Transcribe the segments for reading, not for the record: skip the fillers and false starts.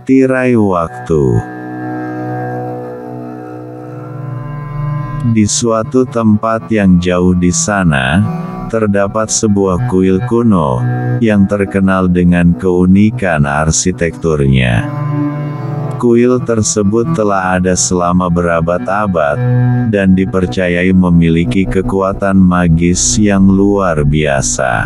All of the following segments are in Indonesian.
Tirai waktu. Di suatu tempat yang jauh di sana, terdapat sebuah kuil kuno, yang terkenal dengan keunikan arsitekturnya. Kuil tersebut telah ada selama berabad-abad, dan dipercayai memiliki kekuatan magis yang luar biasa.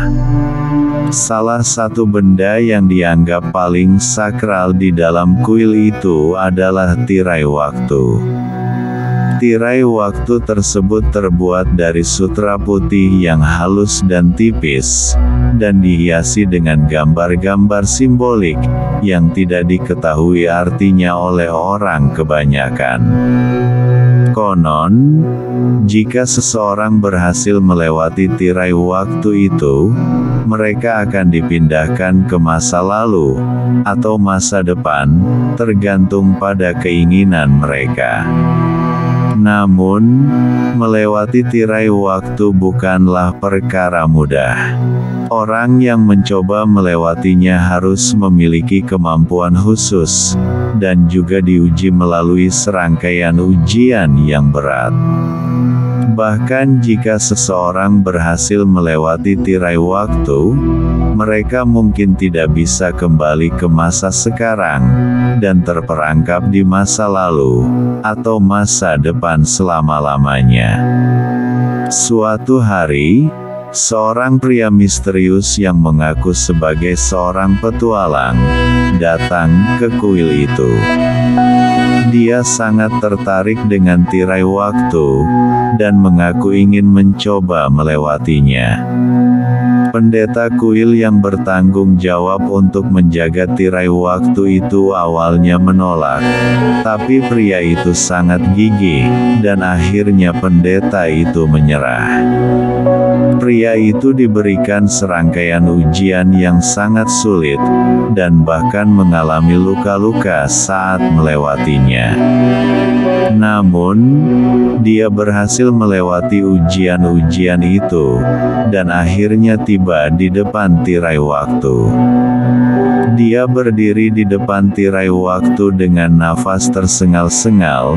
Salah satu benda yang dianggap paling sakral di dalam kuil itu adalah tirai waktu. Tirai waktu tersebut terbuat dari sutra putih yang halus dan tipis, dan dihiasi dengan gambar-gambar simbolik, yang tidak diketahui artinya oleh orang kebanyakan. Konon, jika seseorang berhasil melewati tirai waktu itu, mereka akan dipindahkan ke masa lalu, atau masa depan, tergantung pada keinginan mereka. Namun, melewati tirai waktu bukanlah perkara mudah. Orang yang mencoba melewatinya harus memiliki kemampuan khusus, dan juga diuji melalui serangkaian ujian yang berat. Bahkan jika seseorang berhasil melewati tirai waktu, mereka mungkin tidak bisa kembali ke masa sekarang, dan terperangkap di masa lalu, atau masa depan selama-lamanya. Suatu hari, seorang pria misterius yang mengaku sebagai seorang petualang, datang ke kuil itu. Dia sangat tertarik dengan tirai waktu, dan mengaku ingin mencoba melewatinya. Pendeta kuil yang bertanggung jawab untuk menjaga tirai waktu itu awalnya menolak, tapi pria itu sangat gigih, dan akhirnya pendeta itu menyerah. Pria itu diberikan serangkaian ujian yang sangat sulit, dan bahkan mengalami luka-luka saat melewatinya. Namun, dia berhasil melewati ujian-ujian itu, dan akhirnya tiba di depan tirai waktu. Dia berdiri di depan tirai waktu dengan nafas tersengal-sengal,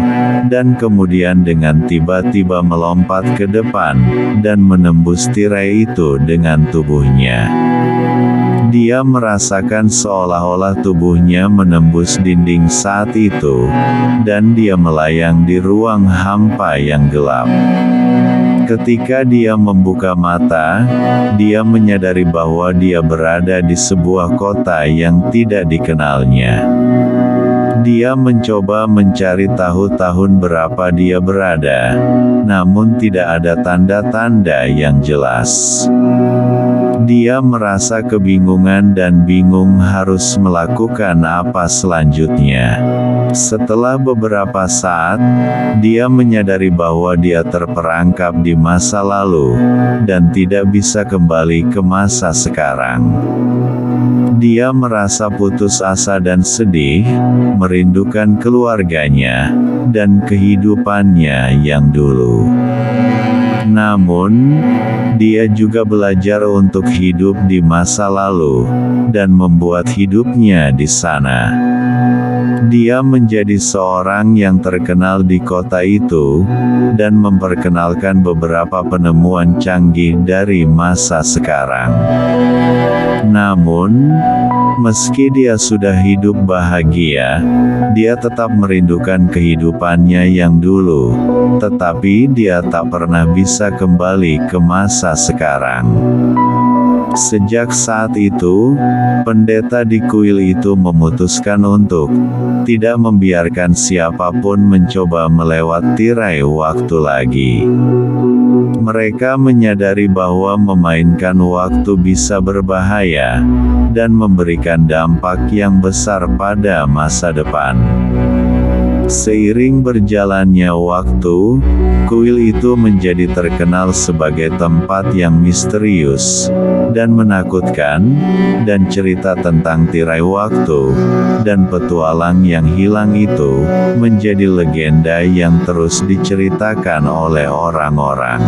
dan kemudian dengan tiba-tiba melompat ke depan, dan menembus tirai itu dengan tubuhnya. Dia merasakan seolah-olah tubuhnya menembus dinding saat itu, dan dia melayang di ruang hampa yang gelap. Ketika dia membuka mata, dia menyadari bahwa dia berada di sebuah kota yang tidak dikenalnya. Dia mencoba mencari tahu tahun berapa dia berada, namun tidak ada tanda-tanda yang jelas. Dia merasa kebingungan dan bingung harus melakukan apa selanjutnya. Setelah beberapa saat, dia menyadari bahwa dia terperangkap di masa lalu, dan tidak bisa kembali ke masa sekarang. Dia merasa putus asa dan sedih, merindukan keluarganya, dan kehidupannya yang dulu. Namun, dia juga belajar untuk hidup di masa lalu, dan membuat hidupnya di sana. Dia menjadi seorang yang terkenal di kota itu, dan memperkenalkan beberapa penemuan canggih dari masa sekarang. Namun, meski dia sudah hidup bahagia, dia tetap merindukan kehidupannya yang dulu, tetapi dia tak pernah bisa kembali ke masa sekarang. Sejak saat itu, pendeta di kuil itu memutuskan untuk tidak membiarkan siapapun mencoba melewati tirai waktu lagi. Mereka menyadari bahwa memainkan waktu bisa berbahaya, dan memberikan dampak yang besar pada masa depan. Seiring berjalannya waktu, kuil itu menjadi terkenal sebagai tempat yang misterius dan menakutkan, dan cerita tentang tirai waktu dan petualang yang hilang itu menjadi legenda yang terus diceritakan oleh orang-orang.